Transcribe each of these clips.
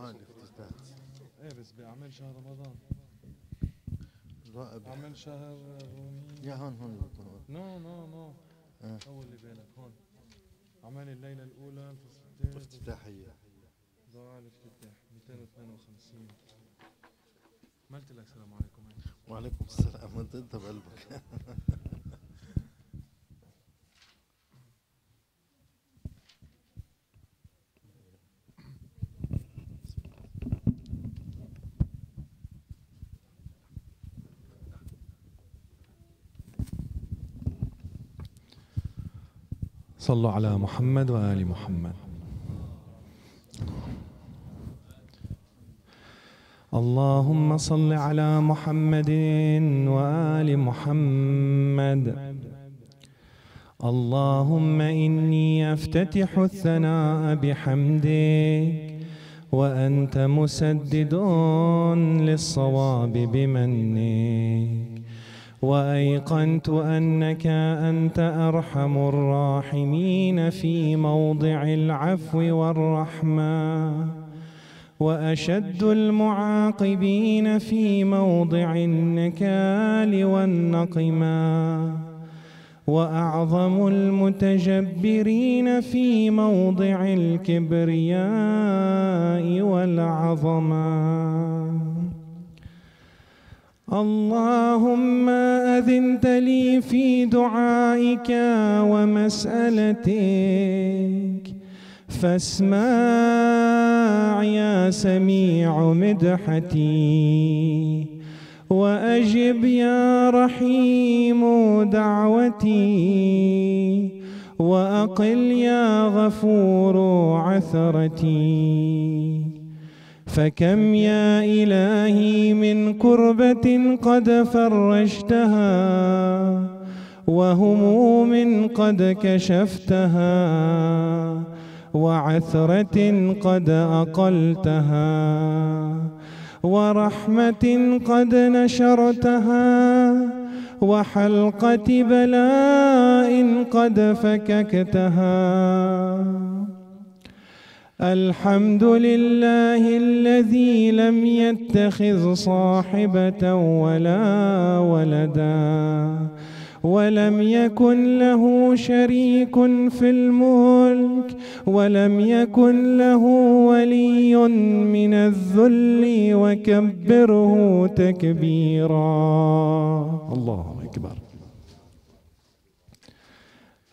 الافتتاح. ايه بس بأعمال شهر رمضان. أعمال شهر يا هون نو أول اللي بينك هون. أعمال الليلة الأولى افتتاحية. دعاء الافتتاح 252. ما قلت لك السلام عليكم. وعليكم السلام. انت بقلبك. صلوا على محمد وآل محمد. اللهم صل على محمد وآل محمد. اللهم إني أفتتح الثناء بحمدك وأنت مسدد للصواب بمنك، وأيقنت أنك أنت أرحم الراحمين في موضع العفو والرحمة، وأشد المعاقبين في موضع النكال والنقمة، وأعظم المتجبرين في موضع الكبرياء والعظمة. اللهم أذنت لي في دعائك ومسألتك، فاسمع يا سميع مدحتي، وأجب يا رحيم دعوتي، وأقل يا غفور عثرتي. فكم يا إلهي من كربة قد فرجتها، وهموم قد كشفتها، وعثرة قد أقلتها، ورحمة قد نشرتها، وحلقة بلاء قد فككتها. الحمد لله الذي لم يتخذ صاحبة ولا ولدا، ولم يكن له شريك في الملك، ولم يكن له ولي من الذل، وكبره تكبيرا. الله أكبر.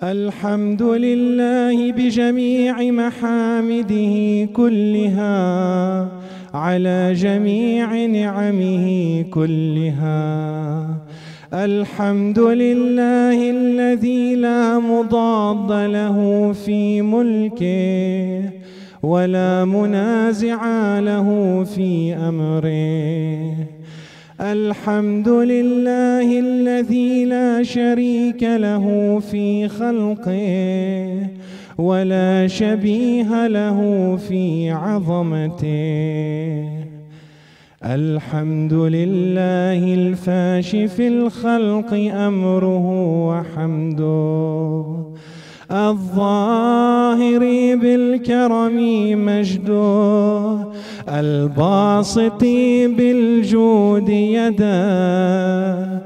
الحمد لله بجميع محامده كلها، على جميع نعمه كلها. الحمد لله الذي لا مضاد له في ملكه، ولا منازع له في أمره. الحمد لله الذي لا شريك له في خلقه، ولا شبيه له في عظمته. الحمد لله الفاشي في الخلق أمره وحمده، الظاهر بالكرم مجده، الباسط بالجود يده،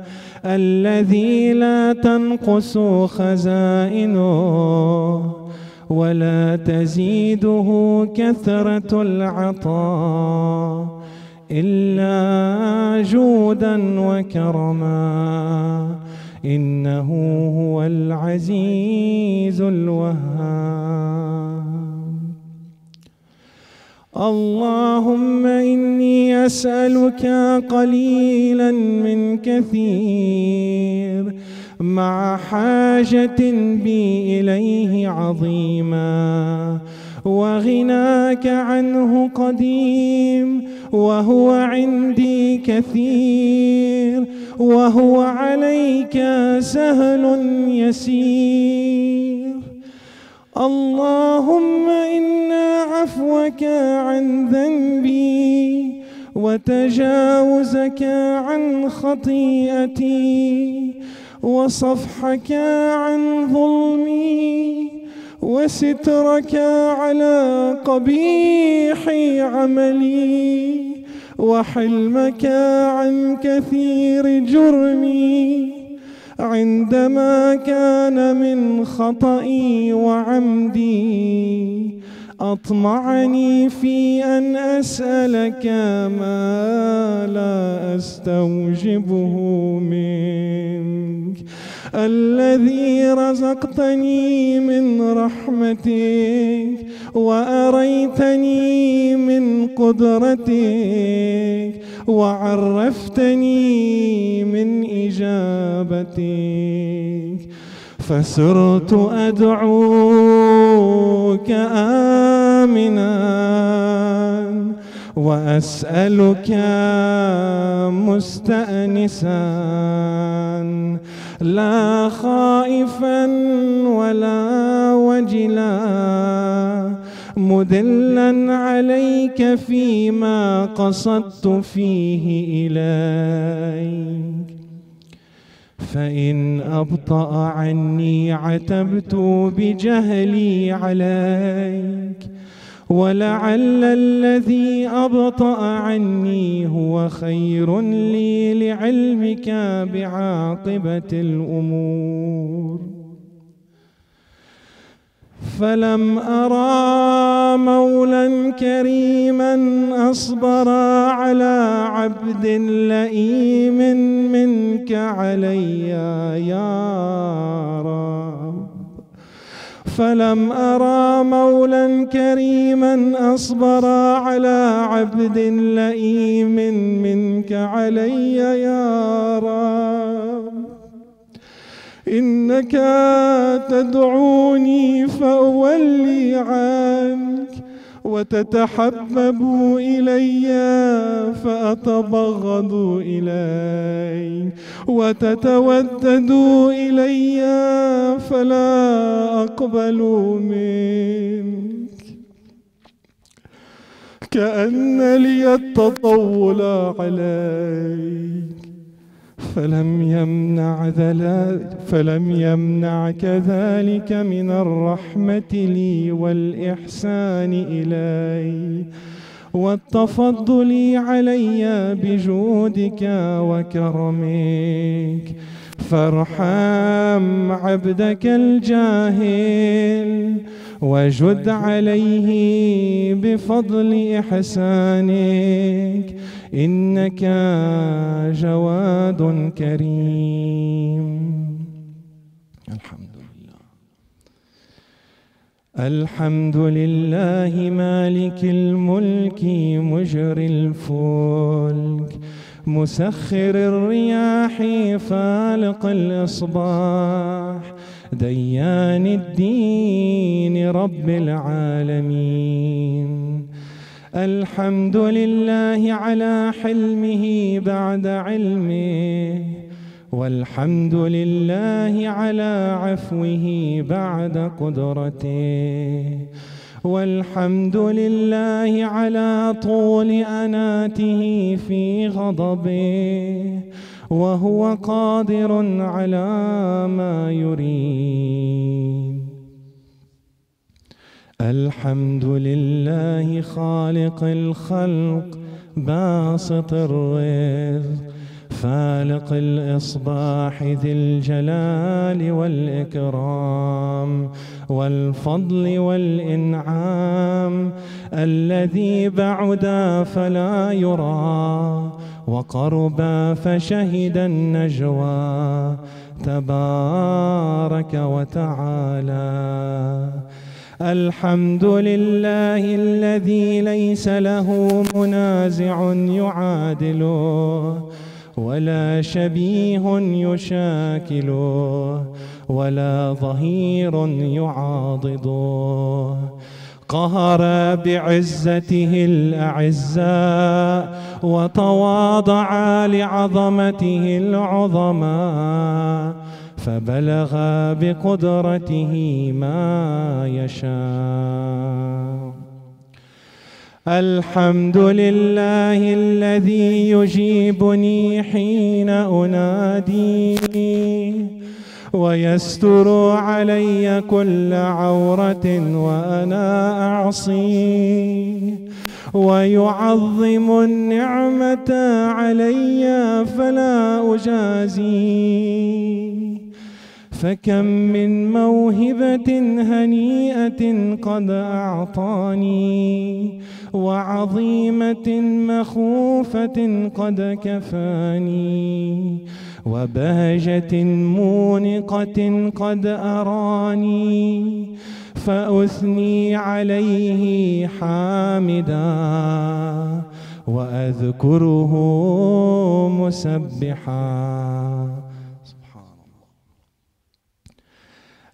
الذي لا تنقص خزائنه، ولا تزيده كثرة العطاء إلا جودا وكرما. إنه هو العزيز الوهاب. اللهم إني أسألك قليلا من كثير، مع حاجة بي إليه عظيما، وغناك عنه قديم، وهو عندي كثير، وهو عليك سهل يسير. اللهم إن عفوك عن ذنبي، وتجاوزك عن خطيئتي، وصفحك عن ظلمي، وسترك على قبيح عملي، وحلمك عن كثير جرمي، عندما كان من خطئي وعمدي أطمعني في أن أسألك ما لا أستوجبه منك، الذي رزقتني من رحمتك وأريتني من قدرتك وعرفتني من إجابتك، فسرت أدعوك آمنا وأسألك مستأنسا، لا خائفا ولا وجلا، مدلا عليك فيما قصدت فيه إليك. فإن أبطأ عني عتبت بجهلي عليك، ولعل الذي أبطأ عني هو خير لي لعلمك بعاقبة الأمور. فلم أرى مولا كريما أصبر على عبد لئيم منك علي يا رب، فلم أرى مولا كريما أصبر على عبد لئيم منك علي يا رب. إنك تدعوني فأولي عنك، وتتحبب إلي فأتبغض إليك، وتتودد إلي فلا أقبل منك. كأن لي التطول عليك، فلم يمنعك ذلك من الرحمة لي والإحسان إلي والتفضل علي بجودك وكرمك. فارحم عبدك الجاهل وجد عليه بفضل إحسانك، إنك جواد كريم. الحمد لله. الحمد لله مالك الملك مجري الفلك مسخر الرياح فالق الإصباح ديان الدين رب العالمين. الحمد لله على حلمه بعد علمه، والحمد لله على عفوه بعد قدرته، والحمد لله على طول أناته في غضبه، وهو قادر على ما يريد. الحمد لله خالق الخلق باسط الرزق فالق الإصباح ذي الجلال والإكرام والفضل والإنعام، الذي بعد فلا يرى وقرب فشهد النجوى تبارك وتعالى. الحمد لله الذي ليس له منازع يعادله، ولا شبيه يشاكله، ولا ظهير يعاضده. قهر بعزته الأعزاء وتواضع لعظمته العظماء، فبلغ بقدرته ما يشاء. الحمد لله الذي يجيبني حين أناديه، ويستر علي كل عورة وأنا أعصيه، ويعظم النعمة علي فلا أجازيه. فكم من موهبة هنيئة قد أعطاني، وعظيمة مخوفة قد كفاني، وبهجة مونقة قد أراني، فأثني عليه حامدا وأذكره مسبحا.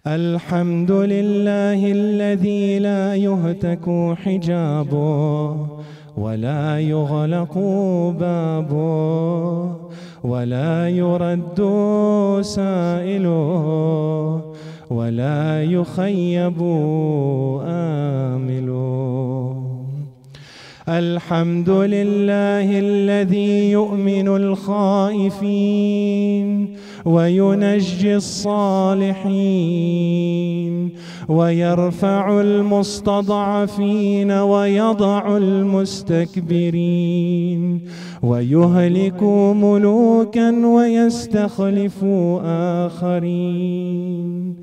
الحمد لله الذي لا يهتك حجابه، ولا يغلق بابه، ولا يرد سائله، ولا يخيب آمله. الحمد لله الذي يؤمن الخائفين وينجي الصالحين، ويرفع المستضعفين ويضع المستكبرين، ويهلك ملوكا ويستخلف آخرين.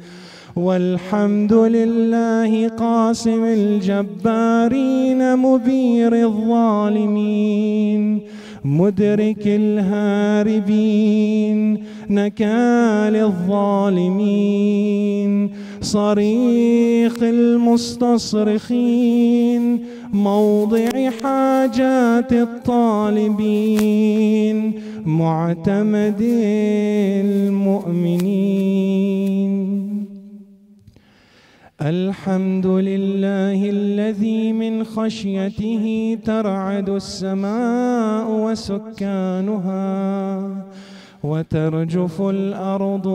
والحمد لله قاسم الجبارين مبير الظالمين، مدرك الهاربين نكال الظالمين، صريخ المستصرخين، موضع حاجات الطالبين، معتمد المؤمنين. الحمد لله الذي من خشيته ترعد السماء وسكانها، وترجف الأرض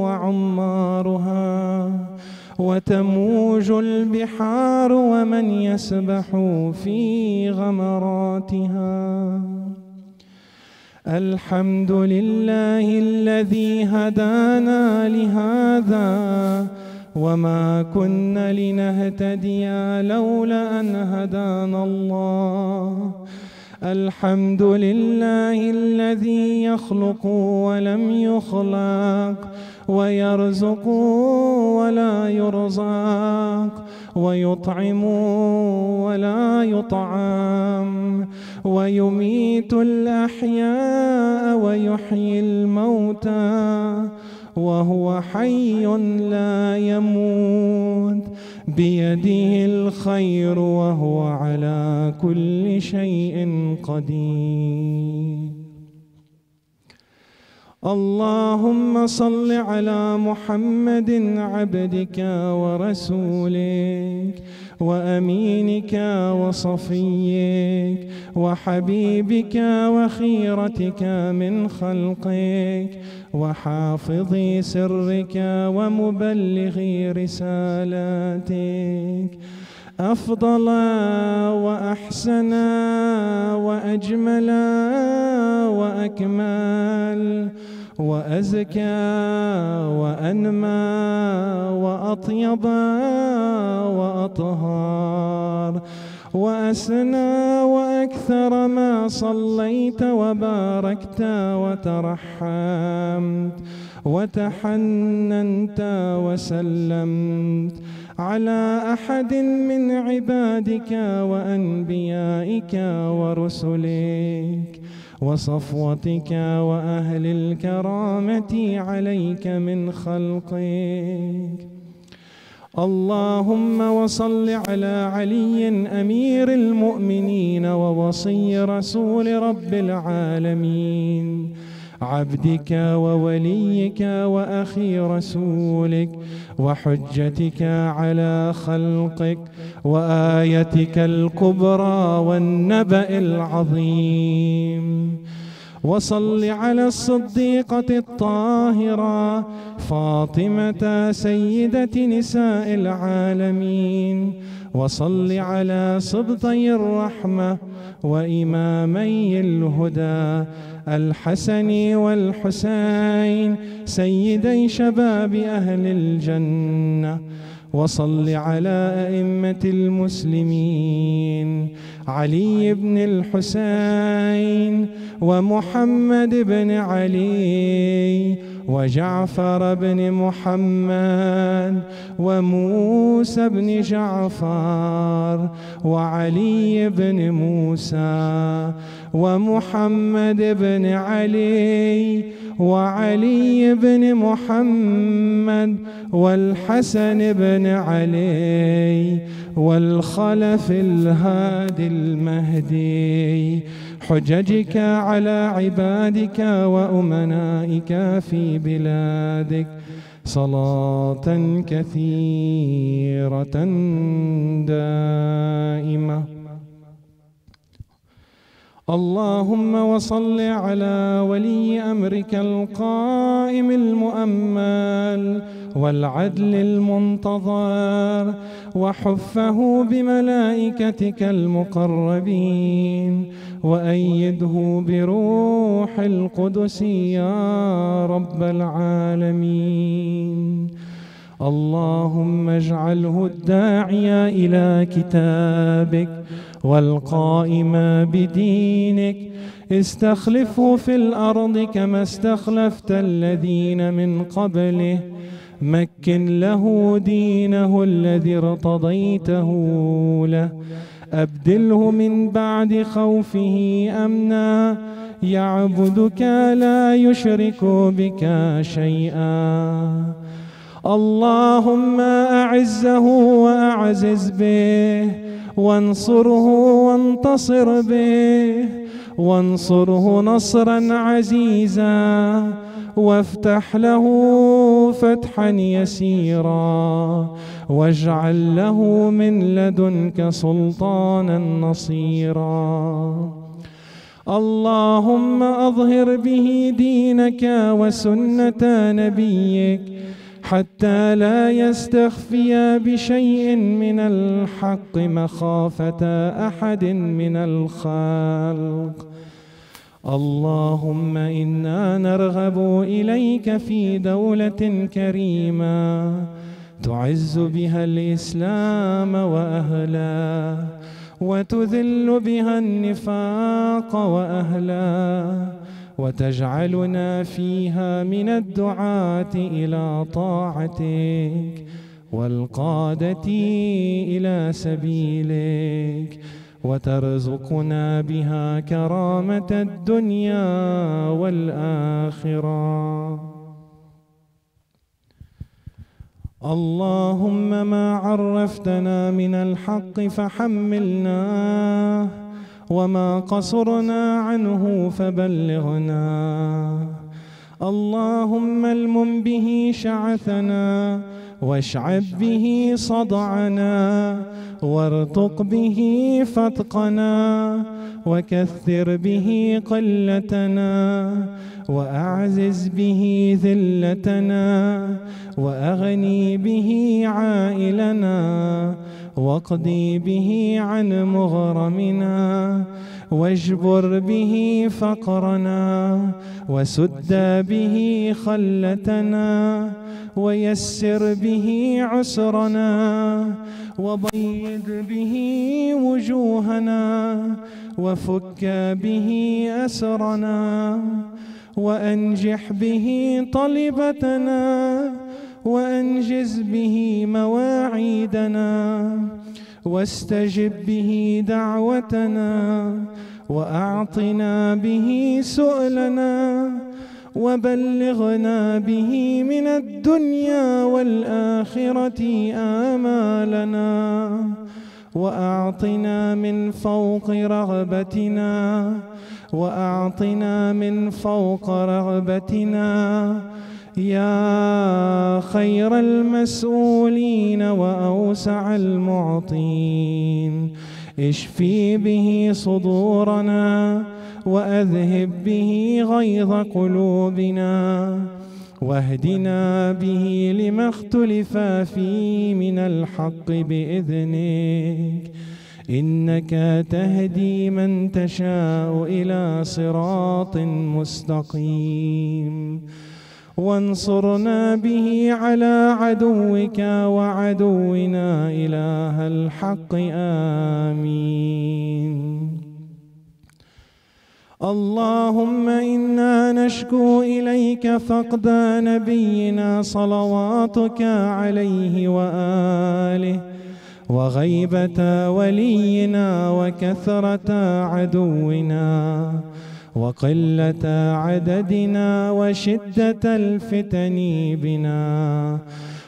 وعمارها، وتموج البحار ومن يسبح في غمراتها. الحمد لله الذي هدانا لهذا، وما كنا لنهتدي لولا أن هدانا الله. الحمد لله الذي يخلق ولم يخلق، ويرزق ولا يرزق، ويطعم ولا يطعم، ويميت الأحياء ويحيي الموتى، وهو حي لا يموت، بيده الخير وهو على كل شيء قدير. اللهم صل على محمد عبدك ورسولك وأمينك وصفيك وحبيبك وخيرتك من خلقك، وحافظ سرك ومبلغ رسالاتك، أفضل وأحسن وأجمل وأكمل وأزكى وأنمى وأطيب وأطهار وأسنى وأكثر ما صليت وباركت وترحمت وتحننت وسلمت على أحد من عبادك وأنبيائك ورسلك وصفوتك وأهل الكرامة عليك من خلقك. اللهم وصل على علي أمير المؤمنين ووصي رسول رب العالمين، عبدك ووليك وأخي رسولك وحجتك على خلقك وآيتك الكبرى والنبأ العظيم. وصل على الصديقة الطاهرة فاطمة سيدة نساء العالمين، وصل على سبطي الرحمة وإمامي الهدى الحسن والحسين سيدي شباب أهل الجنة، وصل على أئمة المسلمين علي بن الحسين ومحمد بن علي وجعفر بن محمد وموسى بن جعفر وعلي بن موسى ومحمد بن علي وعلي بن محمد والحسن بن علي والخلف الهادي المهدي، حججك على عبادك وأمنائك في بلادك صلاة كثيرة دائمة. اللهم وصل على ولي أمرك القائم المؤمل والعدل المنتظر وحفه بملائكتك المقربين وأيده بروح القدس يا رب العالمين. اللهم اجعله الداعي إلى كتابك والقائم بدينك، استخلفه في الأرض كما استخلفت الذين من قبله، مكن له دينه الذي ارتضيته له، أبدله من بعد خوفه أمنا يعبدك لا يشرك بك شيئا. اللهم أعزه وأعزز به، وانصره وانتصر به، وانصره نصرا عزيزا، وافتح له فتحا يسيرا، واجعل له من لدنك سلطانا نصيرا. اللهم أظهر به دينك وسنة نبيك حتى لا يستخفي بشيء من الحق مخافة أحد من الخلق. اللهم إنا نرغب إليك في دولة كريمة تعز بها الإسلام وأهله، وتذل بها النفاق وأهله، وتجعلنا فيها من الدعاة إلى طاعتك والقادة إلى سبيلك، وترزقنا بها كرامة الدنيا والآخرة. اللهم ما عرفتنا من الحق فحملناه، وما قصرنا عنه فبلغنا. اللهم المم به شعثنا، واشعب به صدعنا، وارتق به فتقنا، وكثر به قلتنا، وأعزز به ذلتنا، وأغني به عائلنا، واقضي به عن مغرمنا، واجبر به فقرنا، وسد به خلتنا، ويسر به عسرنا، وبيض به وجوهنا، وفك به أسرنا، وأنجح به طلبتنا، وأنجز به مواعيدنا، واستجب به دعوتنا، وأعطنا به سؤلنا، وبلغنا به من الدنيا والآخرة آمالنا، وأعطنا من فوق رغبتنا، وأعطنا من فوق رغبتنا يا خير المسؤولين وأوسع المعطين. اشفي به صدورنا، وأذهب به غيظ قلوبنا، واهدنا به لما اختلف فيه من الحق بإذنك، إنك تهدي من تشاء إلى صراط مستقيم. وانصرنا به على عدوك وعدونا إله الحق. آمين. اللهم إنا نشكو إليك فقد نبينا صلواتك عليه وآله، وغيبة ولينا، وكثرة عدونا، وقلة عددنا، وشدة الفتن بنا،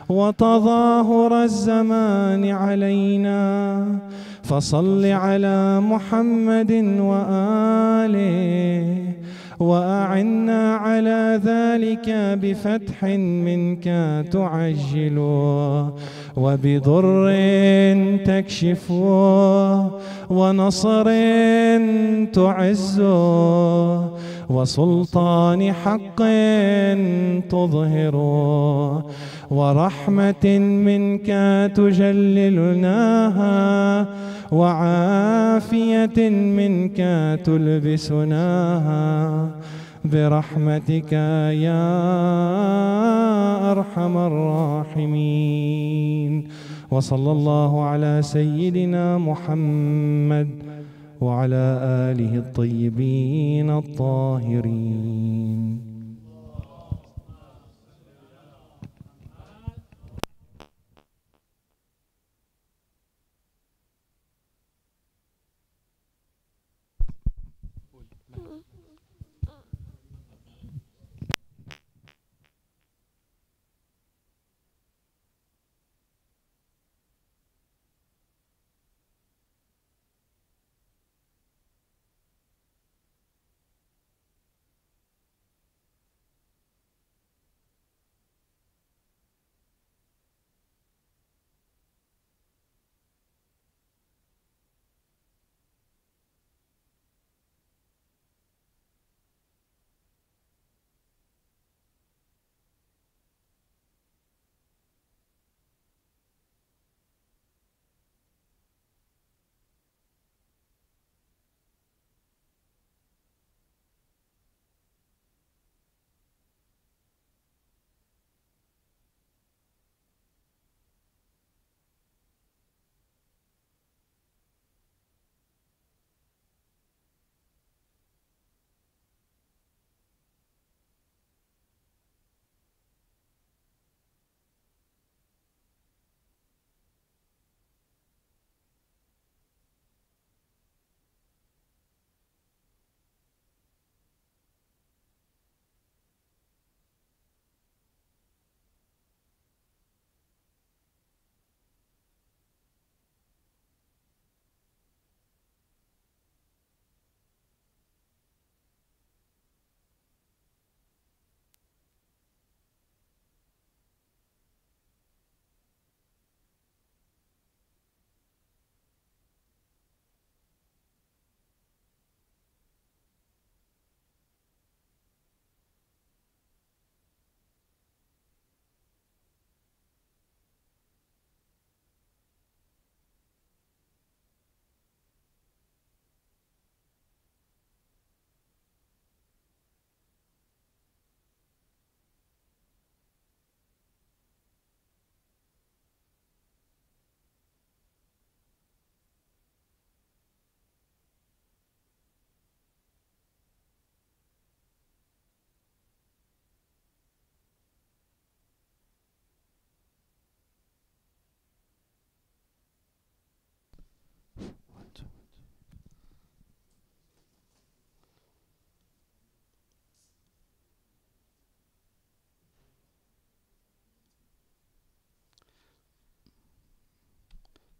وتظاهر الزمان علينا. فصل على محمد وآله، وأعنا على ذلك بفتح منك تعجل، وبضر تكشف، ونصر تعز، وسلطان حق تظهر، ورحمة منك تجللناها، وعافية منك تلبسناها، برحمتك يا أرحم الراحمين. وصلى الله على سيدنا محمد وعلى آله الطيبين الطاهرين.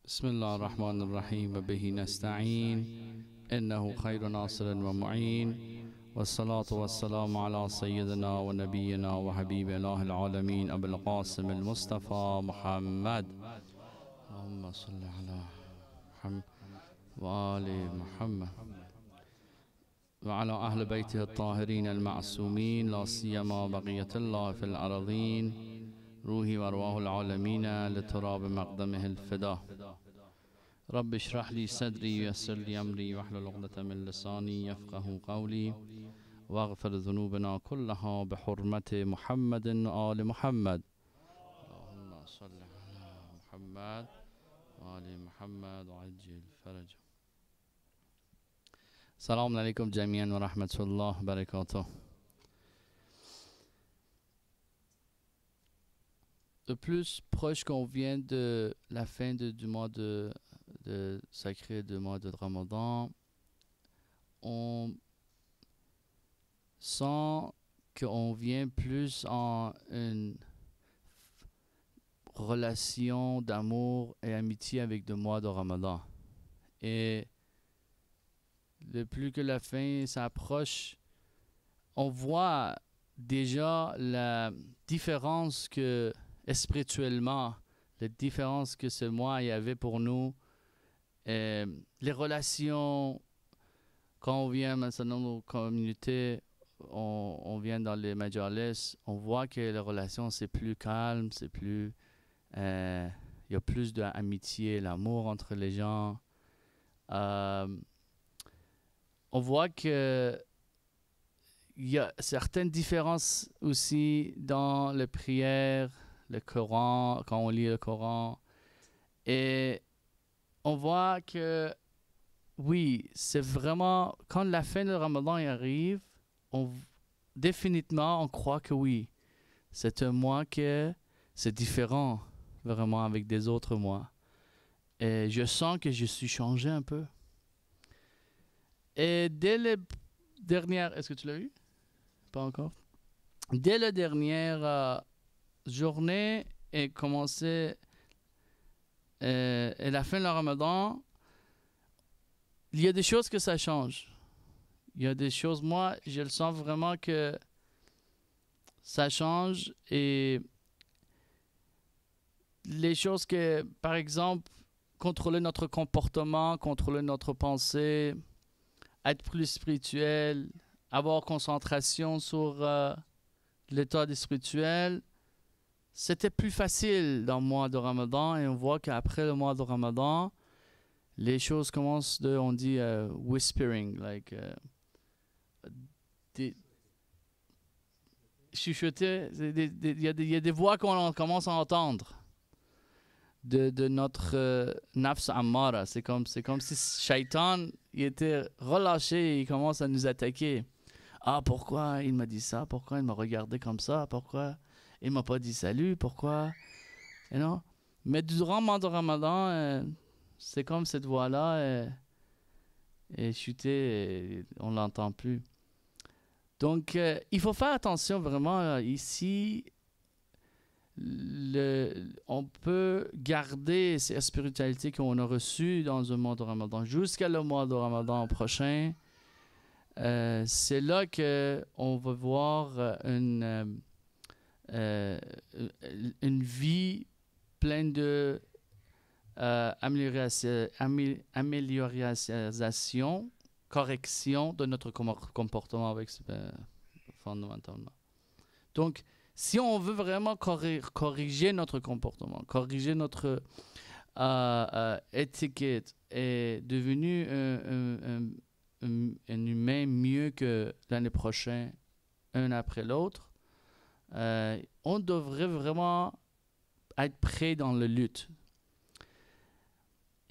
بسم الله الرحمن الرحيم وبه نستعين إنه خير ناصر ومعين والصلاة والسلام على سيدنا ونبينا وحبيب إله العالمين أبي القاسم المصطفى محمد اللهم صل على محمد وآل محمد. وعلى أهل بيته الطاهرين المعصومين لا سيما بقية الله في الأراضين روحي وأرواح العالمين لتراب مقدمه الفدا. رب اشرح لي صدري ويسر لي أمري واحلل عقدة من لساني يفقه قولي واغفر ذنوبنا كلها بحرمة محمد وآل محمد. اللهم صل على محمد وآل محمد وعجل فرج. Salam alaikum jamian wa rahmatullah wa barakatuh. Le plus proche qu'on vient de la fin du mois de sacré du mois de Ramadan, on sent qu'on vient plus en une relation d'amour et amitié avec le mois de Ramadan. Et le plus que la fin s'approche, on voit déjà la différence que spirituellement, la différence que ce mois y avait pour nous. Les relations, quand on vient maintenant dans nos communautés, on vient dans les majalis, on voit que les relations c'est plus calme, c'est plus, il y a plus d'amitié, l'amour entre les gens. On voit que il y a certaines différences aussi dans les prières, le Coran, quand on lit le Coran. Et on voit que, oui, c'est vraiment, quand la fin de Ramadan arrive, définitivement, on croit que oui, c'est un mois que c'est différent, vraiment, avec des autres mois. Et je sens que je suis changé un peu. Et dès les dernières... Est-ce que tu l'as eu? Pas encore. Dès la dernière journée et commencé et la fin de Ramadan, il y a des choses que ça change. Il y a des choses, moi, je le sens vraiment que ça change. Et les choses que, par exemple, contrôler notre comportement, contrôler notre pensée, être plus spirituel, avoir concentration sur l'état spirituel, c'était plus facile dans le mois de Ramadan. Et on voit qu'après le mois de Ramadan, les choses commencent on dit whispering, like chuchoter. Il y a des voix qu'on commence à entendre de notre nafs ammara. C'est comme si Shaitan il était relâché et il commence à nous attaquer. Ah, pourquoi il m'a dit ça? Pourquoi il m'a regardé comme ça? Pourquoi il m'a pas dit salut? Pourquoi? You know? Mais durant le mois de Ramadan, c'est comme cette voix-là est chutée et on l'entend plus. Donc, il faut faire attention vraiment ici. On peut garder ces spiritualités qu'on a reçues dans un mois de Ramadan jusqu'à le mois de Ramadan prochain. C'est là qu'on va voir une vie pleine de amélioration, correction de notre comportement avec fondamentalement. Donc, si on veut vraiment corriger notre comportement, corriger notre étiquette et devenir un humain mieux que l'année prochaine, un après l'autre, on devrait vraiment être prêt dans la lutte.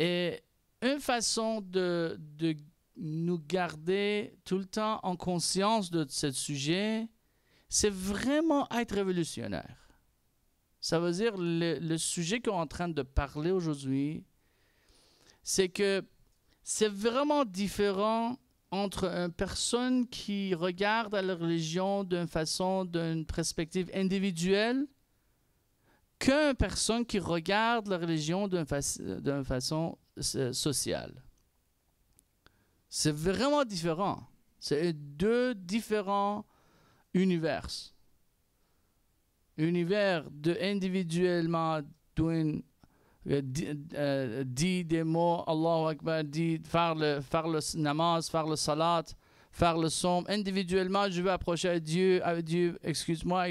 Et une façon de nous garder tout le temps en conscience de ce sujet, c'est vraiment être révolutionnaire. Ça veut dire le sujet qu'on est en train de parler aujourd'hui, c'est que c'est vraiment différent entre une personne qui regarde à la religion d'une perspective individuelle qu'une personne qui regarde la religion d'une façon sociale. C'est vraiment différent. C'est deux différents univers. Univers de individuellement dit des mots, Allahu Akbar, faire le namaz, faire le salat, faire le somme. Individuellement, je veux approcher à Dieu, excuse-moi.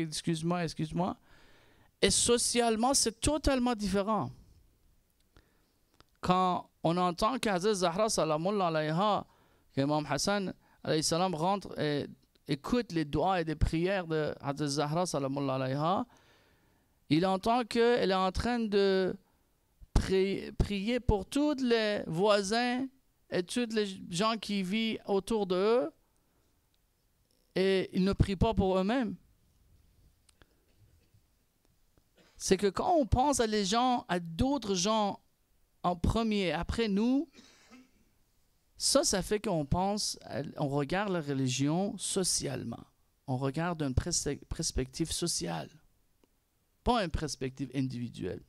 Et socialement, c'est totalement différent. Quand on entend qu'Aziz Zahra, salamullah alayha, qu'Imam Hassan, alayhi salam, rentre et écoute les doigts et les prières de Aziz Zahra, salamullah alayha, il entend qu'elle est en train de prier pour tous les voisins et tous les gens qui vivent autour d'eux, et ils ne prient pas pour eux-mêmes. C'est que quand on pense à d'autres gens en premier, après nous, ça fait qu'on on regarde la religion socialement. On regarde une perspective sociale, pas une perspective individuelle.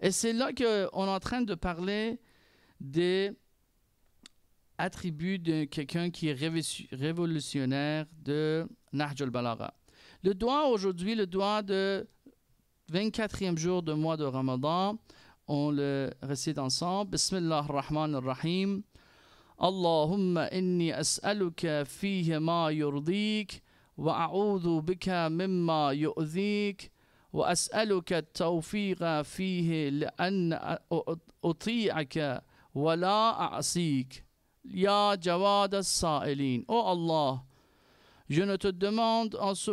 Et c'est là qu'on est en train de parler des attributs de quelqu'un qui est révolutionnaire de Nahj al-Balagha. Le doigt aujourd'hui, le doigt de 24e jour du mois de Ramadan, on le récite ensemble. Bismillah ar-Rahman ar-Rahim. Allahumma inni as'aluka fihi ma yurdik wa a'udhu bika mimma yu'dhik wa as'aluka at-tawfiqa fihi li'an uti'aka wa la a'sik. Ya Jawad as-Sa'ilin. Oh Allah, je ne te demande en ce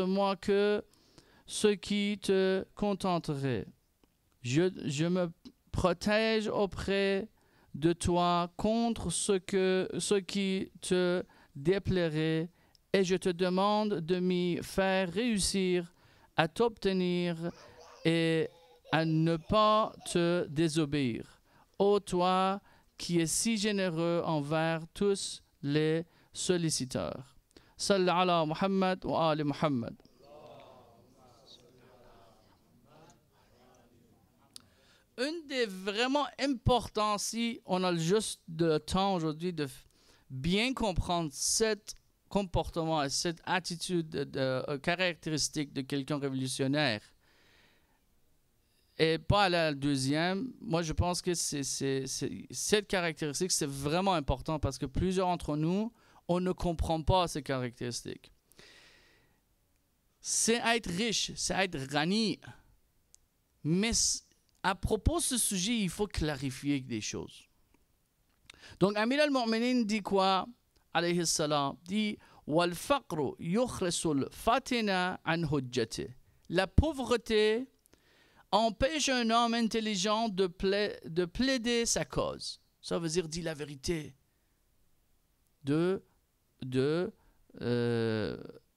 mois que ce qui te contenterait. Je me protège auprès de toi contre ce qui te déplairait, et je te demande de m'y faire réussir à t'obtenir et à ne pas te désobéir. Ô toi qui es si généreux envers tous les solliciteurs. Salli ala Muhammad wa ali Muhammad. Une des vraiment importants, si on a juste le temps aujourd'hui de bien comprendre cet comportement et cette attitude caractéristique de quelqu'un révolutionnaire, et pas la deuxième, moi je pense que cette caractéristique, c'est vraiment important parce que plusieurs d'entre nous, on ne comprend pas ces caractéristiques. C'est être riche, c'est être rani. Mais à propos de ce sujet, il faut clarifier des choses. Donc Amir al-Mu'minin dit quoi? Alayhi salam, dit wal faqru yukhrisul fatina an hujjati. La pauvreté empêche un homme intelligent de plaider sa cause. Ça veut dire la vérité.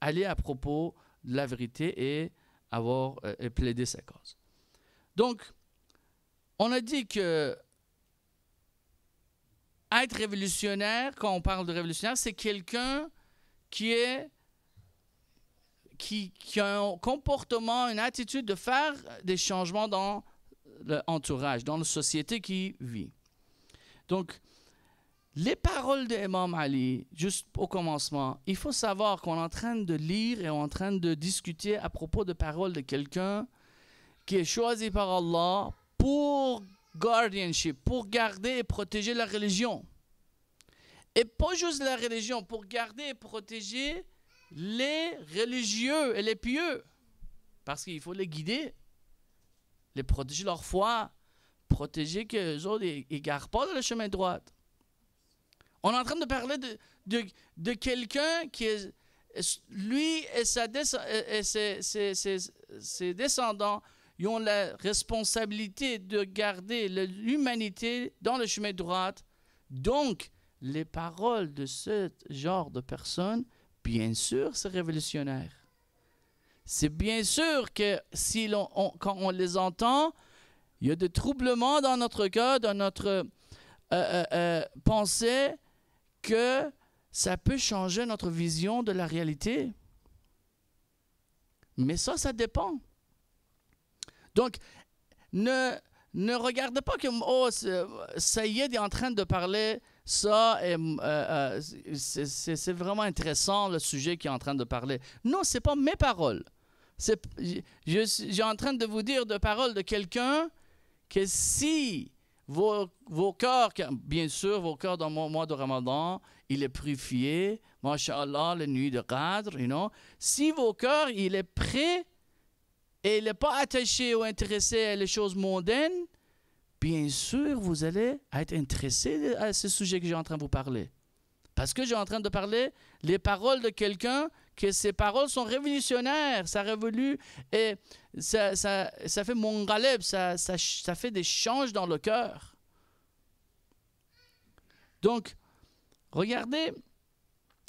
Aller à propos de la vérité et plaider sa cause. Donc, on a dit que être révolutionnaire, quand on parle de révolutionnaire, c'est quelqu'un qui a un comportement, une attitude de faire des changements dans l'entourage, dans la société qui vit. Donc, les paroles d'Imam Ali, juste au commencement, il faut savoir qu'on est en train de lire et on est en train de discuter à propos de paroles de quelqu'un qui est choisi par Allah pour guardianship, pour garder et protéger la religion. Et pas juste la religion, pour garder et protéger les religieux et les pieux. Parce qu'il faut les guider, les protéger leur foi, protéger qu'eux autres ne garent pas dans le chemin droit. On est en train de parler de quelqu'un qui est, lui et ses descendants, ils ont la responsabilité de garder l'humanité dans le chemin droit. Donc, les paroles de ce genre de personnes, bien sûr, c'est révolutionnaire. C'est bien sûr que quand on les entend, il y a des troublements dans notre cœur, dans notre pensée, que ça peut changer notre vision de la réalité. Mais ça dépend. Donc, ne regardez pas comme Saïd est en train de parler ça et c'est vraiment intéressant le sujet qu'il est en train de parler. Non, ce n'est pas mes paroles. Je suis en train de vous dire de paroles de quelqu'un que si vos cœurs, bien sûr, vos cœurs dans le mois de Ramadan, il est purifié, masha'Allah, les nuits de Qadr, you know. Si vos cœurs, il est prêt et il n'est pas attaché ou intéressé à les choses mondaines, bien sûr, vous allez être intéressé à ce sujet que j'ai en train de vous parler. Parce que j'ai en train de parler les paroles de quelqu'un, que ces paroles sont révolutionnaires, ça révolue et ça fait mon galeb, ça fait des changes dans le cœur. Donc, regardez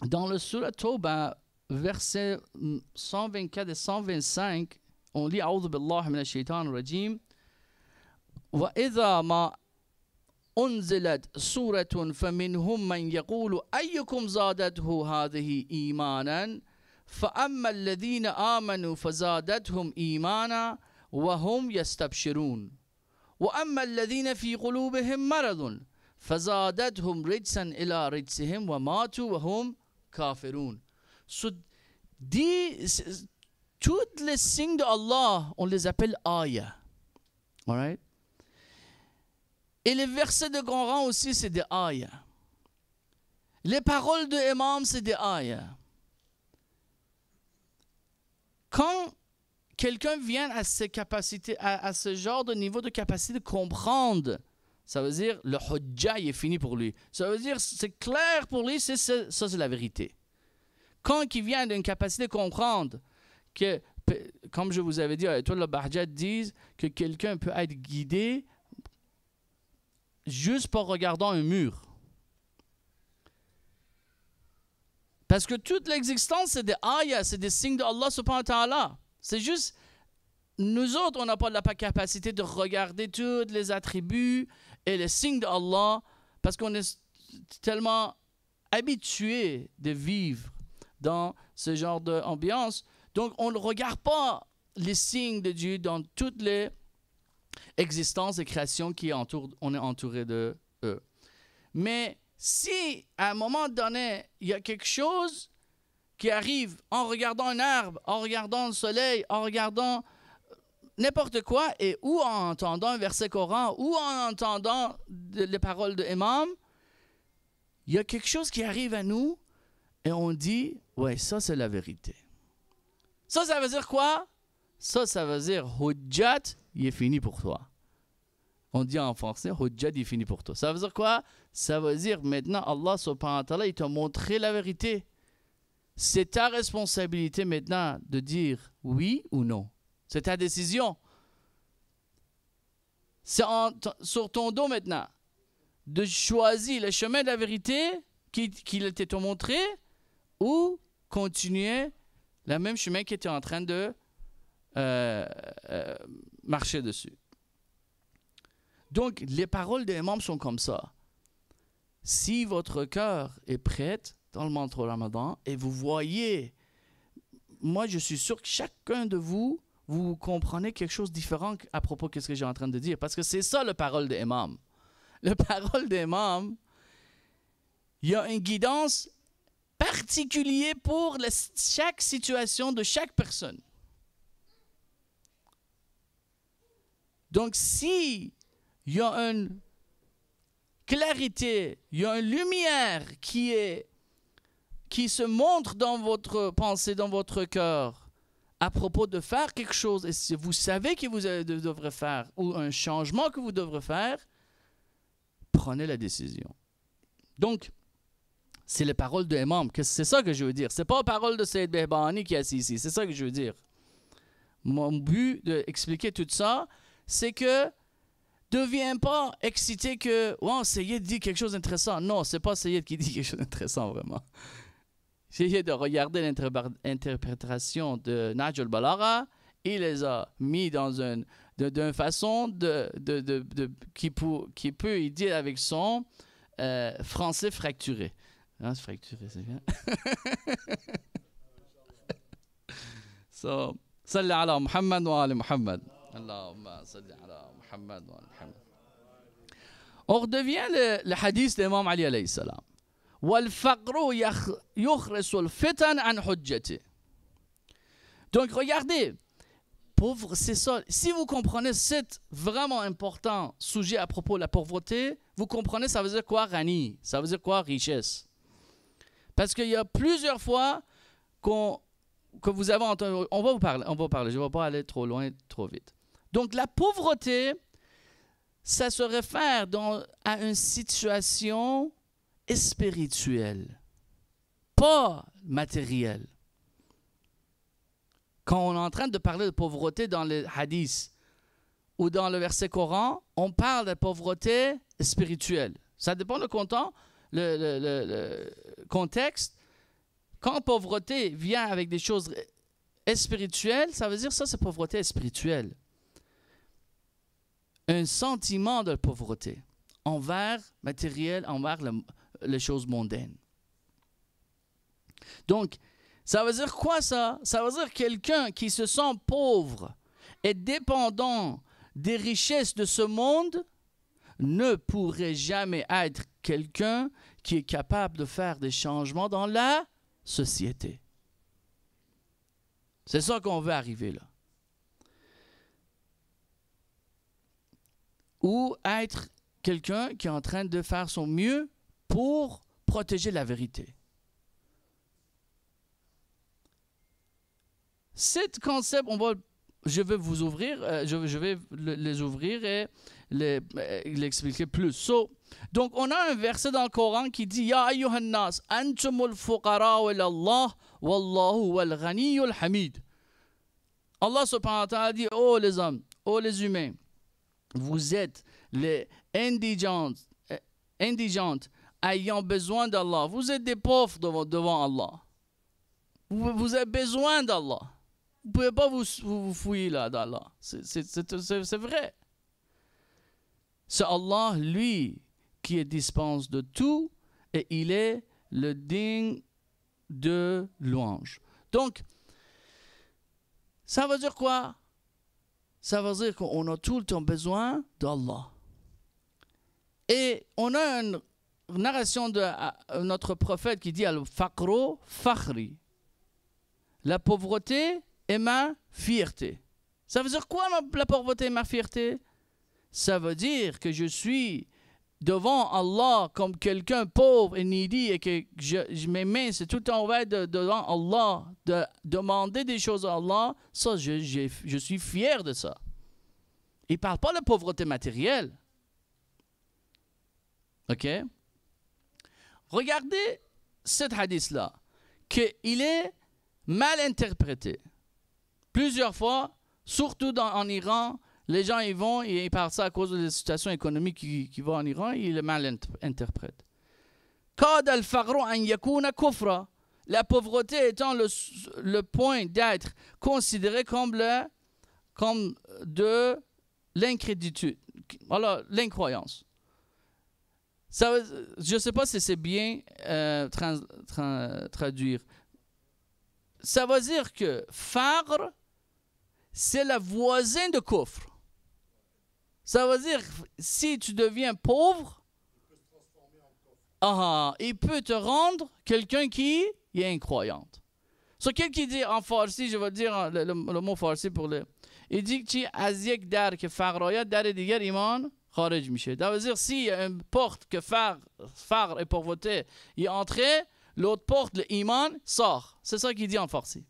dans le Surah Tawbah, versets 124 et 125, on lit A'udhu billahi minash shaitanir rajim. Wa idha ma أنزلت سورة فمنهم من يقول أيكم زادته هذه إيمانا فأما الذين آمنوا فزادتهم إيمانا وهم يستبشرون وأما الذين في قلوبهم مرض فزادتهم رجسا إلى رجسهم وماتوا وهم كافرون. So, toutes les signes de Allah, on les appelle ayah. All right? Et les versets de grand rang aussi, c'est des ayahs. Les paroles de l'imam, c'est des ayahs. Quand quelqu'un vient à ces capacités, à ce genre de niveau de capacité de comprendre, ça veut dire le hujja est fini pour lui. Ça veut dire c'est clair pour lui, ça c'est la vérité. Quand il vient d'une capacité de comprendre que, comme je vous avais dit, Ayatollah Bahjat disent que quelqu'un peut être guidé juste par regardant un mur. Parce que toute l'existence, c'est des ayahs, c'est des signes de Allah subhanahu wa ta'ala. C'est juste, nous autres, on n'a pas la capacité de regarder tous les attributs et les signes de Allah parce qu'on est tellement habitué de vivre dans ce genre d'ambiance. Donc, on ne regarde pas les signes de Dieu dans toutes les existence et création qui entoure, on est entouré de eux. Mais si à un moment donné, il y a quelque chose qui arrive en regardant un arbre, en regardant le soleil, en regardant n'importe quoi, et ou en entendant un verset Coran, ou en entendant les paroles de l'imam, il y a quelque chose qui arrive à nous et on dit, ouais, ça c'est la vérité. Ça veut dire quoi? Ça veut dire hujjat, il est fini pour toi. On dit en français, hujjat, il est fini pour toi. Ça veut dire quoi? Ça veut dire maintenant, Allah subhanahu wa ta'ala, il t'a montré la vérité. C'est ta responsabilité maintenant de dire oui ou non. C'est ta décision. C'est sur ton dos maintenant de choisir le chemin de la vérité qu'il t'a montré ou continuer le même chemin qu'il était en train de marcher dessus. Donc, les paroles des imams sont comme ça. Si votre cœur est prêt dans le mantra Ramadan et vous voyez, moi je suis sûr que chacun de vous, vous comprenez quelque chose de différent à propos de ce que j'ai en train de dire. Parce que c'est ça la parole des imams. La parole des imams, il y a une guidance particulière pour chaque situation de chaque personne. Donc, si il y a une clarité, il y a une lumière qui se montre dans votre pensée, dans votre cœur, à propos de faire quelque chose, et si vous savez que vous devrez faire, ou un changement que vous devrez faire, prenez la décision. Donc, c'est les paroles de l'imam, c'est ça que je veux dire. Ce n'est pas la parole de Sayyid Behbahani qui est assis ici, c'est ça que je veux dire. Mon but d'expliquer tout ça, c'est que ne deviens pas excité que wow, Sayyid dit quelque chose d'intéressant. Non, ce n'est pas Sayyid qui dit quelque chose d'intéressant vraiment. Essayez de regarder l'interprétation de Nahj al-Balagha. Il les a mis dans d'une façon qui peut y dire avec son français fracturé. Hein, fracturé, c'est bien. So, salli ala Muhammad wa ali Muhammad. Allahumma salli ala Muhammad wa ali Muhammad. On redevient le hadith d'Imam Ali alayhi salam. وَالْفَقْرُ يُخْرِسُ الْفِتَنَ عَنْ حُجَّتِهِ. Donc regardez, pauvre, c'est ça. Si vous comprenez cet vraiment important sujet à propos de la pauvreté, vous comprenez ça veut dire quoi, Rani? Ça veut dire quoi, richesse? Parce qu'il y a plusieurs fois que vous avez entendu, on va parler, je ne vais pas aller trop loin, trop vite. Donc la pauvreté, ça se réfère à une situation spirituelle, pas matérielle. Quand on est en train de parler de pauvreté dans les hadiths ou dans le verset Coran, on parle de pauvreté spirituelle. Ça dépend du le contexte. Quand pauvreté vient avec des choses spirituelles, ça veut dire ça, c'est pauvreté spirituelle. Un sentiment de pauvreté envers matériel, envers les choses mondaines. Donc, ça veut dire quoi ça? Ça veut dire quelqu'un qui se sent pauvre et dépendant des richesses de ce monde ne pourrait jamais être quelqu'un qui est capable de faire des changements dans la société. C'est ça qu'on veut arriver là. Ou être quelqu'un qui est en train de faire son mieux pour protéger la vérité. Cet concept, je vais vous ouvrir, je vais les ouvrir et l'expliquer plus. Donc, on a un verset dans le Coran qui dit « Ya ayyuhan nas, antumul fuqara ila Allah, wallahu wal ghaniyyul hamid » Allah subhanahu wa ta'ala dit « Oh les hommes, oh les humains, vous êtes les indigentes ayant besoin d'Allah. Vous êtes des pauvres devant Allah. Vous avez besoin d'Allah. Vous ne pouvez pas vous fouiller là d'Allah. C'est vrai. C'est Allah, lui, qui dispense de tout et il est le digne de louange. Donc, ça veut dire quoi? Ça veut dire qu'on a tout le temps besoin d'Allah. Et on a une narration de notre prophète qui dit Al-Faqru Fakhri. La pauvreté est ma fierté. Ça veut dire quoi la pauvreté est ma fierté? Ça veut dire que je suis devant Allah comme quelqu'un pauvre et needy et que mes mains, c'est tout le temps ouvert devant Allah, de demander des choses à Allah. Ça, je suis fier de ça. Il ne parle pas de pauvreté matérielle. OK? Regardez cet hadith-là, qu'il est mal interprété. Plusieurs fois, surtout en Iran, les gens y vont et ils parlent ça à cause de la situation économique qui va en Iran, et ils le mal interprètent. Qad al-faqru an yakuna kufra. La pauvreté étant le point d'être considéré comme de l'incréditude. Voilà, l'incroyance. Je ne sais pas si c'est bien traduire. Ça veut dire que faqr, c'est la voisine de kufr. Ça veut dire, si tu deviens pauvre, il peut te rendre quelqu'un qui est incroyante. So, quelqu'un qui dit en farsi, je vais dire le mot farsi pour le... Il dit que az yek dar ke faqrayat dar digar iman kharij mishe. Ça veut dire, s'il y a une porte que faqr et pauvreté est entrée, l'autre porte, le iman, sort. C'est ça qu'il dit en farsi.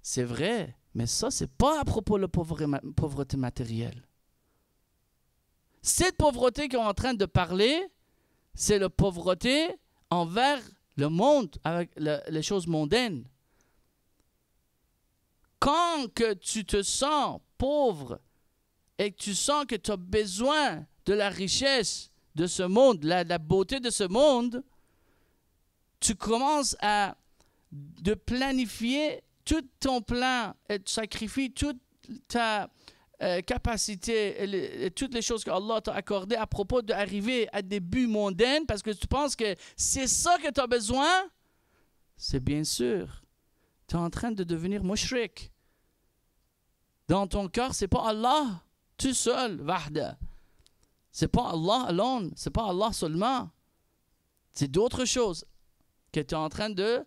C'est vrai, mais ça, c'est pas à propos de la pauvreté matérielle. Cette pauvreté qu'on est en train de parler, c'est la pauvreté envers le monde, avec les choses mondaines. Quand que tu te sens pauvre et que tu sens que tu as besoin de la richesse de ce monde, la beauté de ce monde, tu commences à planifier tout ton plan et tu sacrifies toute ta capacité et toutes les choses que Allah t'a accordées à propos d'arriver à des buts mondains parce que tu penses que c'est ça que tu as besoin, c'est bien sûr. Tu es en train de devenir mushrik. Dans ton cœur, ce n'est pas Allah tout seul, wahda. Ce n'est pas Allah alone, ce n'est pas Allah seulement. C'est d'autres choses que tu es en train de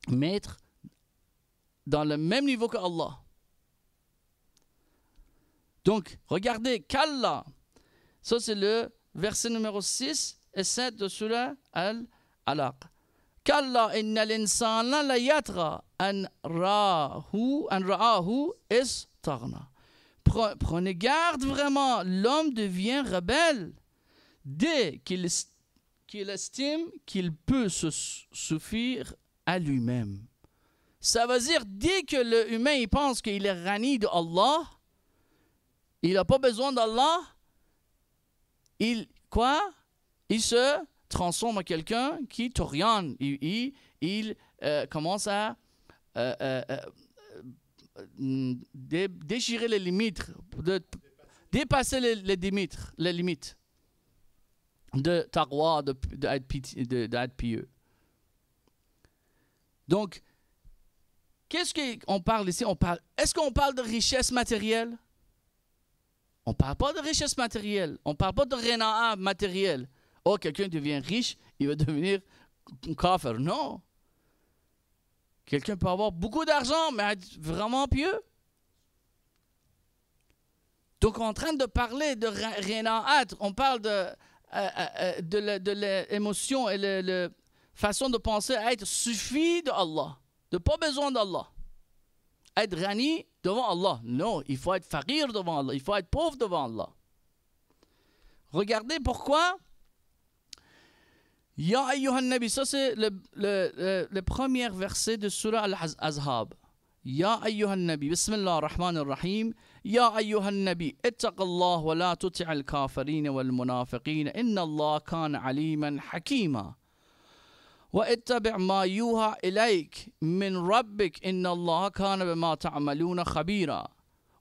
mettre dans le même niveau que Allah. Donc, regardez, Kalla. Ça, c'est le verset numéro 6 et 7 de Surah Al-Alaq. Kalla inna l'insana la yatra an ra'ahu istaghna. Prenez garde vraiment, l'homme devient rebelle dès qu'il estime qu'il peut se suffire à lui-même. Ça veut dire, dès que l'humain il pense qu'il est rani de Allah, il n'a pas besoin d'Allah, il se transforme en quelqu'un qui t'oriente. Il commence à déchirer les limites, dépasser les limites de taqwa, d'être pieux. Donc, qu'est-ce qu'on parle ici? Est-ce qu'on parle de richesse matérielle? On ne parle pas de richesse matérielle. On ne parle pas de rena'a matériel. Oh, quelqu'un devient riche, il va devenir kafir. Non. Quelqu'un peut avoir beaucoup d'argent, mais être vraiment pieux. Donc, on est en train de parler de rena'at. On parle de l'émotion et la façon de penser à être suffi de Allah. De pas besoin d'Allah. Être rani devant Allah. Non, il faut être faqir devant Allah. Il faut être pauvre devant Allah. Regardez pourquoi. Ya ayyuhan nabi. Ça, c'est le premier verset de Surah Al-Ahzab. Ya ayyuhan nabi. Bismillah ar-Rahman ar-Rahim. Ya ayyuhan nabi. Ittaqallah wa la tuti'al kafirin wal munafiqin. Inna Allah kana aliman hakima. واتبع ما يوحى إليك من ربك إن الله كان بما تعملون خبيرا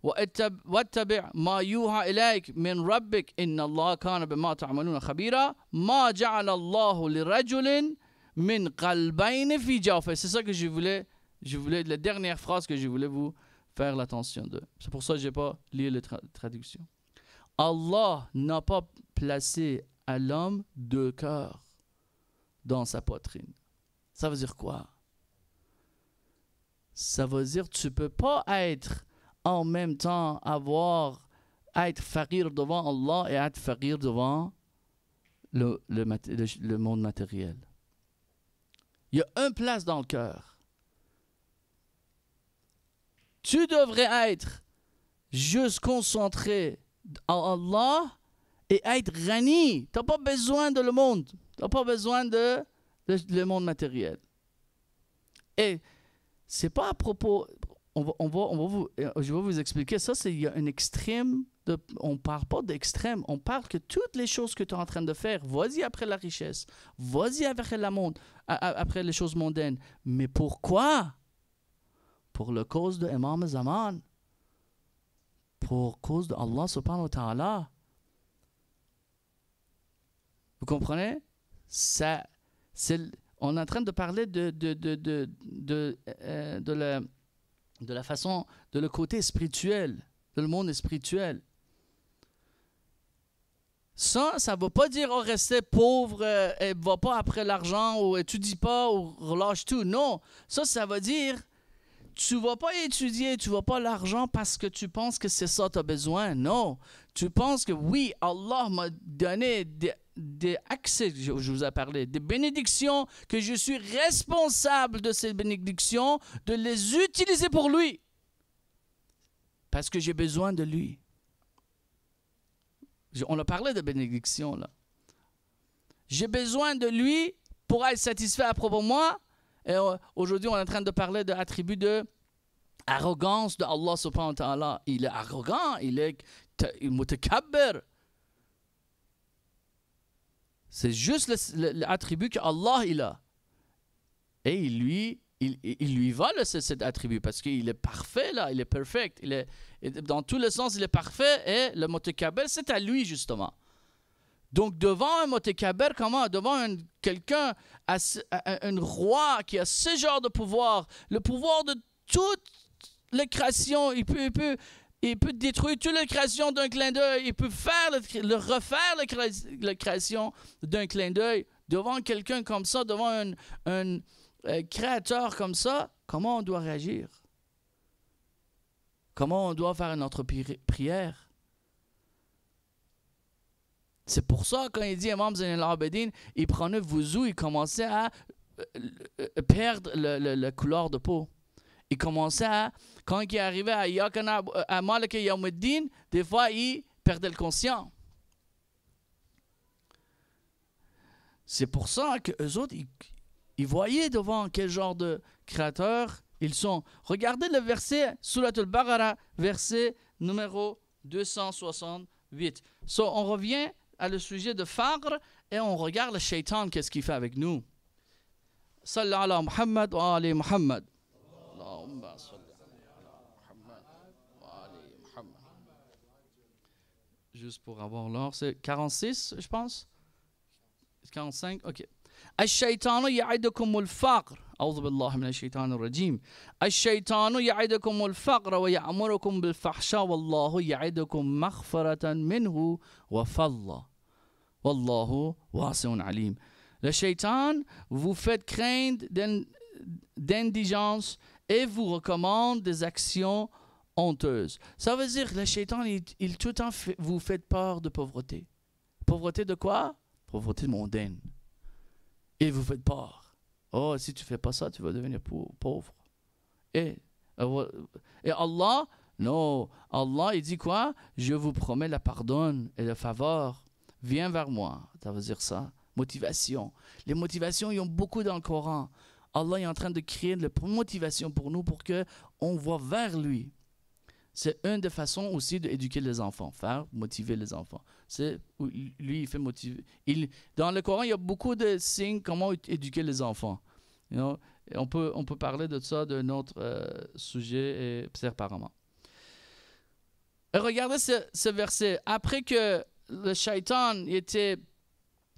واتبع ما يوحى إليك من ربك إن الله كان بما تعملون خبيرا ما جعل الله لرجل من قلبين في جوفه. C'est ça que je voulais, la dernière phrase que je voulais vous faire l'attention de. C'est pour ça que je n'ai pas lu la traduction. Allah n'a pas placé à l'homme deux cœurs dans sa poitrine. Ça veut dire quoi? Ça veut dire que tu ne peux pas être en même temps être faqir devant Allah et être faqir devant le monde matériel. Il y a une place dans le cœur. Tu devrais être juste concentré en Allah et être rani. Tu n'as pas besoin de le monde. Tu n'as pas besoin de le monde matériel. Et c'est pas à propos. Je vais vous expliquer. Ça, il y a un extrême. On ne parle pas d'extrême. On parle que toutes les choses que tu es en train de faire, vas-y après la richesse, vas-y après après les choses mondaines. Mais pourquoi? Pour la cause de Imam Zaman. Pour cause de Allah subhanahu wa ta'ala. Vous comprenez? On est en train de parler de la façon, de le côté spirituel, de le monde spirituel. Ça ne veut pas dire rester pauvre et va pas après l'argent ou étudie pas ou relâche tout. Non, ça veut dire tu ne vas pas étudier, tu ne vas pas l'argent parce que tu penses que c'est ça que tu as besoin. Non, tu penses que oui, Allah m'a donné des accès, je vous ai parlé, des bénédictions, que je suis responsable de ces bénédictions, de les utiliser pour lui. Parce que j'ai besoin de lui. On a parlé de bénédictions là. J'ai besoin de lui pour être satisfait à propos de moi. Et aujourd'hui, on est en train de parler de l'attribut de arrogance de Allah subhanahu wa ta'ala. Il est arrogant, il est mutakabbir. C'est juste l'attribut que Allah il a. Et il lui va cet attribut parce qu'il est parfait là, il est perfect. Dans tous les sens, il est parfait et le mutakabbir, c'est à lui justement. Donc devant un mutakabbir, comment? Devant quelqu'un, un roi qui a ce genre de pouvoir, le pouvoir de toute la création, il peut détruire toute la création d'un clin d'œil, il peut refaire la création d'un clin d'œil. Devant quelqu'un comme ça, devant un créateur comme ça, comment on doit réagir? Comment on doit faire notre prière? C'est pour ça, quand il dit Imam Zayn al-Abidin, il prenait wuzu, il commençait à perdre la couleur de peau. Il commençait à, quand il arrivait à Malika Yawmuddin, des fois, il perdait le conscient. C'est pour ça qu'eux autres, ils voyaient devant quel genre de créateur ils sont. Regardez le verset, Surat al-Baqarah, verset numéro 268. On revient à le sujet de Faqr et on regarde le shaitan, qu'est-ce qu'il fait avec nous. Sallallahu ala Muhammad wa ali Muhammad. Allahumma salli ala Muhammad wa ali Muhammad. Juste pour avoir l'heure, c'est 46, je pense. 45, ok. الشيطان يعدكم الفقر أعوذ بالله من الشيطان الرجيم الشيطان يعدكم الفقر ويأمركم بالفحشاء والله يعدكم مغفرة منه وفضلا والله واسع عليم. Le shaitan vous fait craindre d'indigence et vous recommande des actions honteuses. Ça veut dire que le shaitan, il tout le temps vous fait peur de pauvreté. Pauvreté de quoi? Pauvreté mondaine. Il vous fait peur. Oh, si tu ne fais pas ça, tu vas devenir pauvre. Et Allah, non, Allah, il dit quoi? Je vous promets la pardon et la faveur. Viens vers moi. Ça veut dire ça. Motivation. Les motivations, ils ont beaucoup dans le Coran. Allah est en train de créer de la motivation pour nous pour qu'on voit vers lui. C'est une des façons aussi d'éduquer les enfants, faire motiver les enfants. Lui, il fait motiver. Dans le Coran, il y a beaucoup de signes comment éduquer les enfants. You know? Et on peut parler de ça d'un autre sujet et séparément. Et regardez ce verset. Après que le shaitan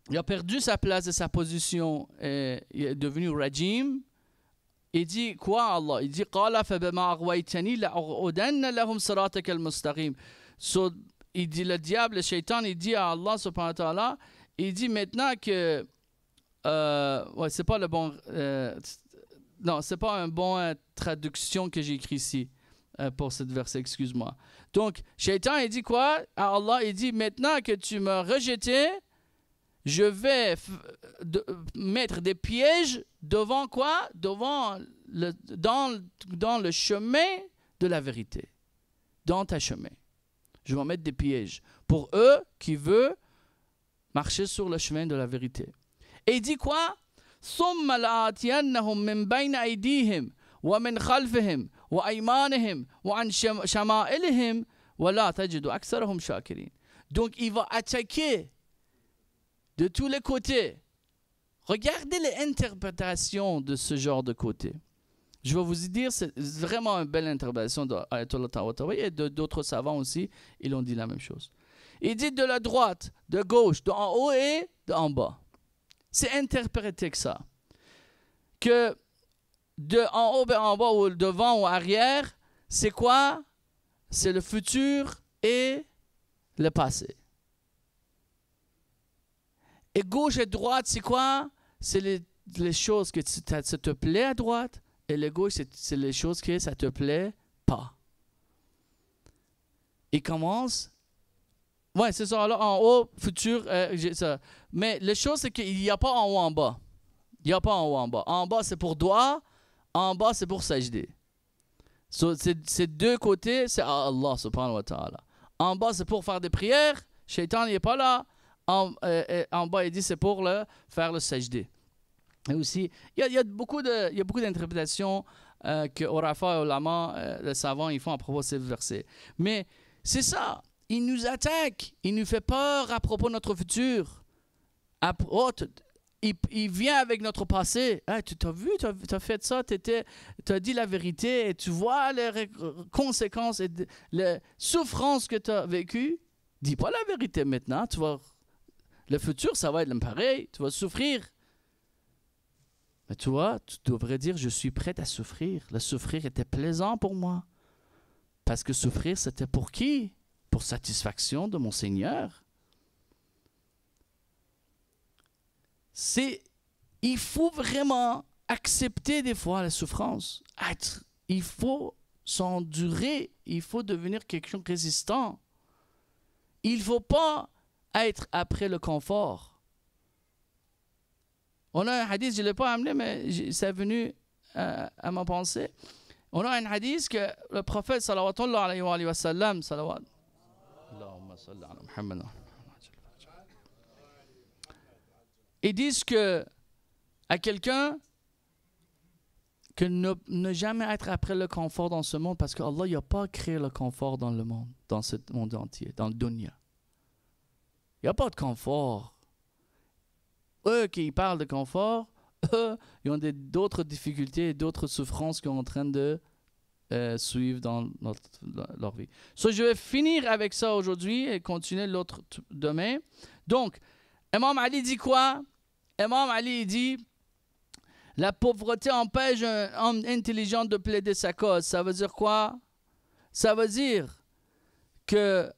il a perdu sa place et sa position et il est devenu rajim, il dit quoi Allah? Il dit قَالَ فَبِمَا أَغْوَيْتَنِي لَأَقْعُدَنَّ لَهُمْ صِرَاطَكَ الْمُسْتَقِيمَ. Il dit le diable, le shaitan, il dit à Allah subhanahu wa ta'ala, il dit maintenant que ouais, c'est pas le bon non, c'est pas une bonne traduction que j'ai écrit ici pour cette verset, excuse-moi. Donc, shaitan, il dit quoi? À Allah, il dit maintenant que tu m'as rejeté, je vais mettre des pièges devant quoi? Devant dans le chemin de la vérité. Dans ta chemin. Je vais mettre des pièges pour eux qui veulent marcher sur le chemin de la vérité. Et il dit quoi? ثُمَّ لَآتِيَنَّهُمْ مِنْ بَيْنِ أَيْدِيهِمْ وَمِنْ خَلْفِهِمْ وَأَيْمَانِهِمْ وَعَنْ شَمَائِلِهِمْ وَلَا تَجِدُ أَكْثَرَهُمْ شَاكِرِينَ. Donc il va attaquer de tous les côtés. Regardez l'interprétation de ce genre de côté. Je vais vous dire, c'est vraiment une belle interprétation d'Ayatollah Tabatabai et d'autres savants aussi, ils ont dit la même chose. Il dit de la droite, de gauche, d'en haut et d'en bas. C'est interprété que ça. Que de en haut, en bas, ou devant ou arrière, c'est quoi? C'est le futur et le passé. Et gauche et droite, c'est quoi? C'est les choses que ça te plaît à droite, et le gauche, c'est les choses que ça te plaît pas. Il commence. Ouais, c'est ça. Là, en haut, futur, ça. Mais la chose, c'est qu'il n'y a pas en haut, en bas. Il n'y a pas en haut, en bas. En bas, c'est pour doigt. En bas, c'est pour sajder. Ces deux côtés, c'est à Allah, subhanahu wa ta'ala. En bas, c'est pour faire des prières. Shaitan n'est pas là. En bas, il dit c'est pour faire le sajdé. Et aussi, il y a beaucoup d'interprétations que Orafa et Ulama, les savants, ils font à propos de ces versets. Mais c'est ça, il nous attaque, il nous fait peur à propos de notre futur. Il vient avec notre passé. Ah, tu t'as vu, tu as fait ça, tu as dit la vérité et tu vois les conséquences et les souffrances que tu as vécues. Dis pas la vérité maintenant, tu vas... Le futur, ça va être pareil. Tu vas souffrir. Mais tu vois, tu devrais dire, je suis prêt à souffrir. Le souffrir était plaisant pour moi. Parce que souffrir, c'était pour qui? Pour satisfaction de mon Seigneur. Il faut vraiment accepter des fois la souffrance. Il faut s'endurer. Il faut devenir quelqu'un de résistant. Il ne faut pas être après le confort. On a un hadith, je ne l'ai pas amené, mais c'est venu à ma pensée. On a un hadith que le prophète sallallahu alayhi wa sallam, ils disent que à quelqu'un que ne jamais être après le confort dans ce monde, parce qu'Allah n'a pas créé le confort dans le monde, dans ce monde entier, dans le dunya. Il n'y a pas de confort. Eux qui parlent de confort, eux, ils ont d'autres difficultés et d'autres souffrances qu'ils sont en train de suivre dans leur vie. So, je vais finir avec ça aujourd'hui et continuer l'autre demain. Donc, Imam Ali dit quoi? Imam Ali dit: la pauvreté empêche un homme intelligent de plaider sa cause. Ça veut dire quoi? Ça veut dire que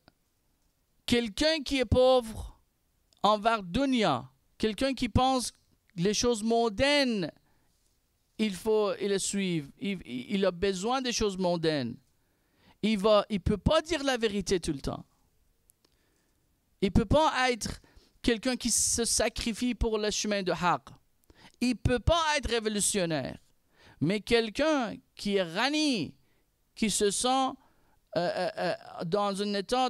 quelqu'un qui est pauvre envers dunya, quelqu'un qui pense les choses mondaines, il faut le suivre. Il a besoin des choses mondaines. Il ne peut pas dire la vérité tout le temps. Il ne peut pas être quelqu'un qui se sacrifie pour le chemin de haq. Il ne peut pas être révolutionnaire. Mais quelqu'un qui est rani, qui se sent dans un état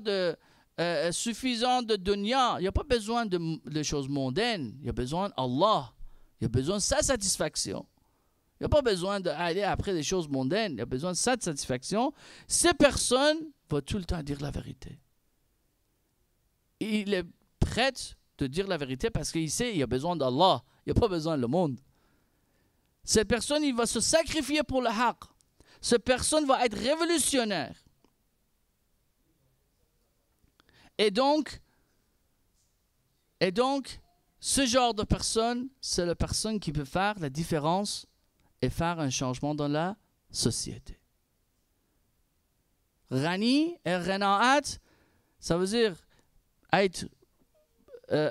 suffisant de dunya, il n'y a pas besoin de choses mondaines. Il y a besoin d'Allah. Il y a besoin de sa satisfaction. Il n'y a pas besoin d'aller après des choses mondaines. Il y a besoin de sa satisfaction. Ces personnes vont tout le temps dire la vérité. Il est prêt de dire la vérité parce qu'il sait qu'il y a besoin d'Allah. Il n'y a pas besoin du monde. Cette personne, il va se sacrifier pour le haq. Cette personne va être révolutionnaire. Et donc, ce genre de personne, c'est la personne qui peut faire la différence et faire un changement dans la société. Rani et Rena'at, ça veut dire être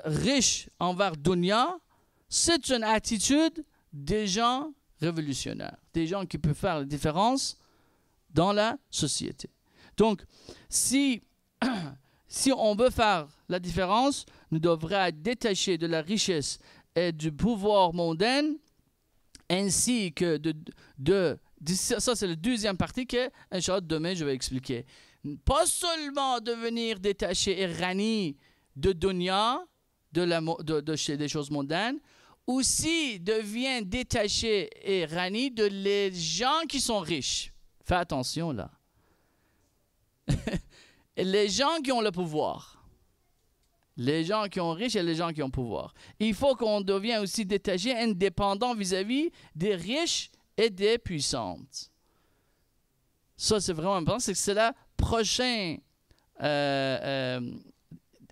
riche envers dunya, c'est une attitude des gens révolutionnaires, des gens qui peuvent faire la différence dans la société. Donc, si on veut faire la différence, nous devrions être détachés de la richesse et du pouvoir mondain, ainsi que ça c'est la deuxième partie que, Inch'Allah, demain je vais expliquer. Pas seulement devenir détaché et rani de dunya, des choses mondaines, aussi devient détaché et rani de les gens qui sont riches. Fais attention là. Les gens qui ont le pouvoir. Les gens qui sont riches et les gens qui ont le pouvoir. Il faut qu'on devienne aussi détaché, indépendant vis-à-vis des riches et des puissantes. Ça, c'est vraiment important. C'est le prochain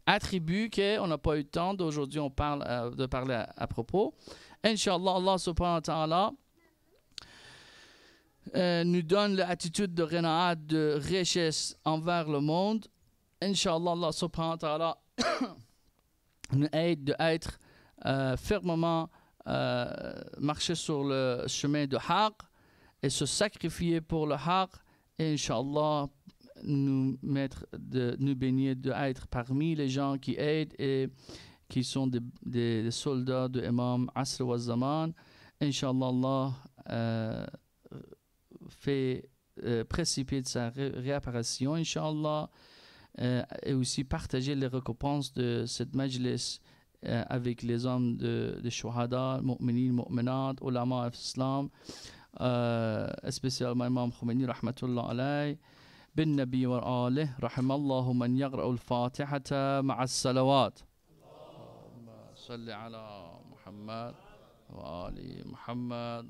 attribut qu'on n'a pas eu le temps d'aujourd'hui de parler à propos. Inch'Allah, Allah subhanahu wa ta'ala nous donne l'attitude de rena'at, de richesse envers le monde. Inch'Allah, Allah subhanahu wa ta'ala nous aide d'être fermement marcher sur le chemin de haq et se sacrifier pour le haq. Et Inch'Allah, nous baigner d'être parmi les gens qui aident et qui sont des soldats de Imam Asr wa Zaman. Inch'Allah, Allah fait précipiter sa réapparition, Inch'Allah, et aussi partager les récompenses de cette majlis avec les hommes de shuhada, mu'minin, mu'minat, ulama islam, spécialement Imam Khomeini, rahmatullah alayh, bin Nabi wa alih, rahimallahu man yagra'u al-Fatihata ma'a salawat. Allahumma salli ala Muhammad wa ali Muhammad.